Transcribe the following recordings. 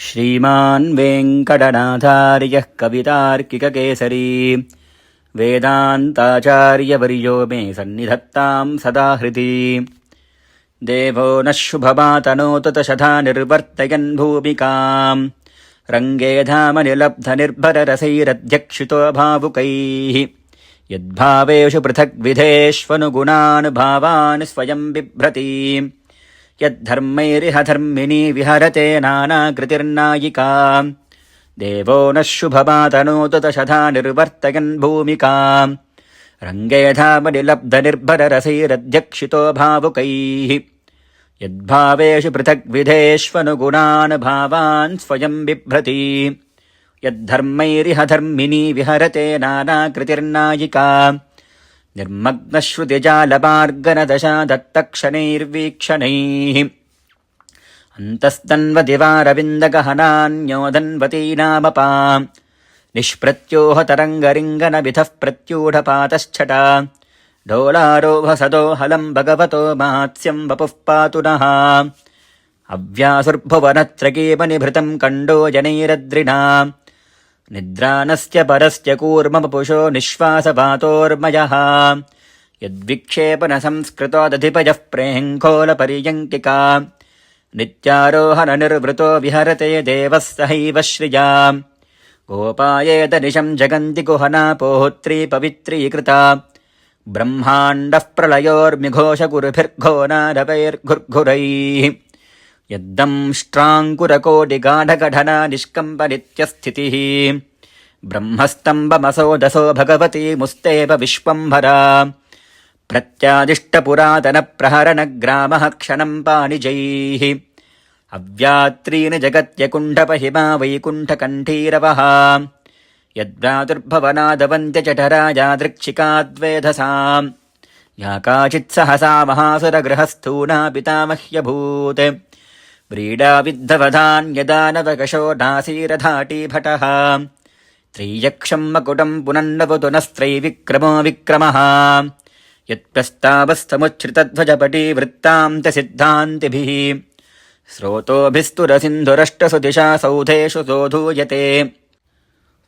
श्रीमान् वेङ्कटनाथार्यः कवितार्किककेसरी वेदान्ताचार्यवर्यो मे सन्निधत्तां सदा हृदि। देवो नः शुभमातनोतुतशथा निर्वर्तयन् भूमिकाम् रङ्गे धामनिलब्धनिर्भररसैरध्यक्षितो भावुकैः यद्भावेषु पृथग्विधेष्वनुगुणान् भावान् स्वयं बिभ्रति। यद्धर्मैरिह धर्मिणी विहरते नानाकृतिर्नायिका। देवो नः शुभमातनोतुतशथा निर्वर्तयन् भूमिकाम् रङ्गे धामनिलब्धनिर्भररसैरध्यक्षितो भावुकैः यद्भावेषु पृथग्विधेष्वनुगुणान् भावान् स्वयं बिभ्रति। यद्धर्मैरिह धर्मिणी विहरते नानाकृतिर्नायिका। निर्मग्नश्रुतिजालमार्गनदशा दत्तक्षणैर्वीक्षणैः अन्तस्तन्वदिवारविन्दगहनान्योदन्वती नामपाम् निष्प्रत्योह तरङ्गरिङ्गनविधः प्रत्यूढपातश्छटा। डोलारोहसदोहलं भगवतो मात्स्यं वपुः पातु नः। अव्यासुर्भुवनत्रकीमनिभृतं कण्डो जनैरद्रिणा। निद्रानस्य परस्य कूर्मवपुषो निःश्वासपातोर्मयः। यद्विक्षेपनसंस्कृतोदधिपयः प्रेङ्खोलपर्यङ्किका। नित्यारोहणनिर्वृतो विहरते देवः सहैव श्रिया। गोपायेतनिशं जगन्ति कुहना पोत्री पवित्रीकृता। ब्रह्माण्डः प्रलयोर्मिघोषगुरुभिर्घोनादवैर्घुर्घुरैः यद्दंष्ट्राङ्कुरकोटिगाढगढना निष्कम्पनित्यस्थितिः। ब्रह्मस्तम्भमसो दशो भगवती मुस्तेव विश्वम्भरा। प्रत्यादिष्टपुरातनप्रहरणग्रामः क्षणं पाणिजैः। अव्यात्रीन् जगत्यकुण्ठपहिमा वैकुण्ठकण्ठीरवः। यद्भ्रातुर्भवनादवन्त्यजठरा यादृच्छिकाद्वेधसाम्। या काचित् सहसा महासुरगृहस्थूना पितामह्यभूत्। व्रीडाविद्धवधान्यदानवकशो नासीरधाटीभटः। त्रय्यक्षं मकुटं पुनन्नवतुनस्त्रैविक्रमो विक्रमः। यत्प्रस्तावस्तमुच्छ्रितध्वजपटी वृत्तान्तसिद्धान्तिभिः। स्रोतोभिस्तुरसिन्धुरष्टसुदिशा सौधेषु सोऽधूयते।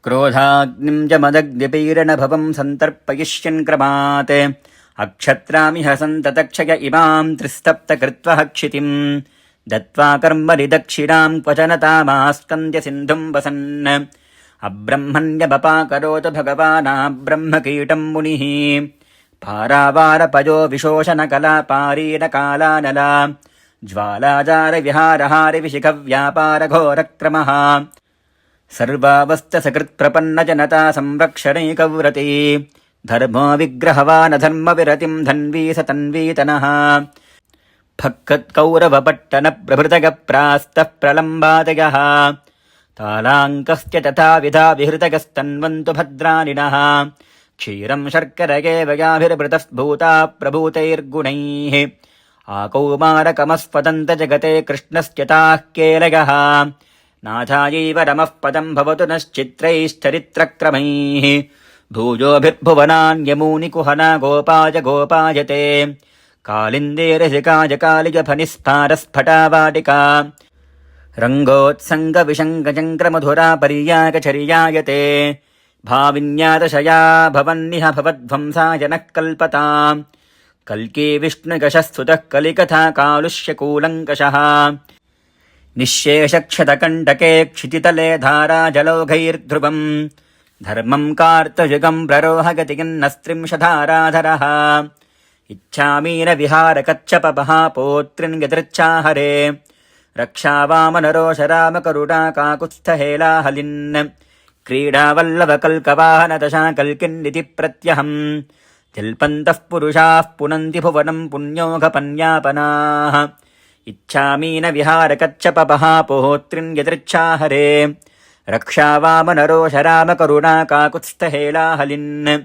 क्रोधाग्निं च मदग्निपीडनभवं सन्तर्पयिष्यन् क्रमात्। अक्षत्रामिह सन्ततक्षय इमां त्रिस्तप्तकृत्वः क्षितिम्। दत्त्वा कर्मणि क्वचन तामास्कन्द्य सिन्धुं वसन्। अब्रह्मण्यबपाकरोत् भगवानाब्रह्मकीटं मुनिः। पारावारपयो विशोषणकला पारीणकालानला। ज्वालाजारविहारहारिविशिखव्यापारघोरक्रमः। सर्वावस्थसकृत्प्रपन्नजनता संरक्षणैकव्रती। धर्मो विग्रहवानधर्मविरतिं धन्वी सतन्वीतनः। फक्कत्कौरवपट्टनप्रभृतगप्रास्तः प्रलम्बादयः। तालाङ्कस्य तथाविधा विहृतगस्तन्वन्तु भद्रानिनः। क्षीरं शर्करयेव याभिर्भृतः भूता प्रभूतैर्गुणैः। आकौमारकमस्पदन्तजगते कृष्णस्यताः केलयः। नाथायैव रमः पदं भवतु नश्चित्रैश्चरित्रक्रमैः। भूयोभिर्भुवनान्यमूनिकुहना गोपाय गोपायते। कालिन्देरसिकाय कालिजफनिस्फारस्फटावाटिका। रङ्गोत्सङ्गविशङ्गचङ्क्रमधुरा पर्याकचर्यायते। भाविन्यादशया भवन्निह भवध्वंसाय नः कल्पताम्। कल्की विष्णुकशस्तुतः कलिकथा कालुष्यकूलङ्कषः। निःशेषक्षतकण्टके क्षितितले धाराजलौघैर्ध्रुवम्। धर्मं कार्तयुगं प्ररोहगतिगिन्नस्त्रिंशधाराधरः। इच्छामीनविहारकच्छपमहापोत्रिन् यदृच्छाहरे। रक्षावामनरोषरामकरुणा काकुत्स्थहेलाहलिन्। क्रीडावल्लभकल्कवाहनदशा कल्किन्निति प्रत्यहम्। जल्पन्तः पुरुषाः पुनन्ति भुवनं पुण्योघपन्यापनाः। इच्छामीनविहारकच्छपमहापोत्रिन् यदृच्छाहरे। रक्षावामनरोषरामकरुणा काकुत्स्थहेलाहलिन्।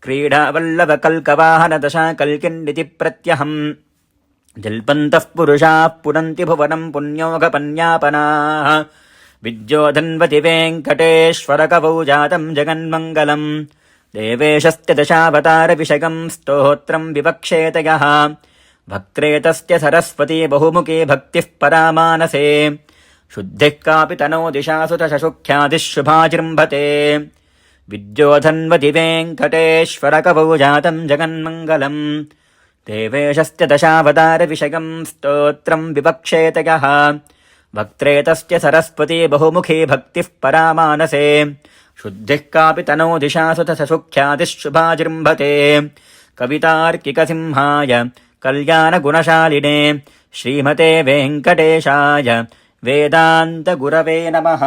क्रीडावल्लभकल्कवाहनदशा कल्किन्निति प्रत्यहम्। जल्पन्तः पुरुषाः पुनन्ति भुवनं पुण्योघपन्यापनाः। विद्योधन्वति वेङ्कटेश्वरकवौ जातं जगन्मङ्गलम्। देवेशस्य दशावतारविषयं स्तोत्रं विवक्षेत यः। वक्त्रेतस्य सरस्वती बहुमुखी भक्तिः परामानसे। शुद्धिः कापि तनो दिशासु शशुख्यादिः शुभाजृम्भते विद्योधन्वति वेङ्कटेश्वरकवौ जातम् जगन्मङ्गलम् देवेशस्य दशावतारविषयम् स्तोत्रम् विवक्षेत यः वक्त्रे तस्य सरस्वती बहुमुखी भक्तिः परा मानसे शुद्धिः कापि तनो दिशासु शशुख्यादिः शुभाजृम्भते कवितार्किकसिंहाय कल्याणगुणशालिने श्रीमते वेङ्कटेशाय वेदान्तगुरवे नमः।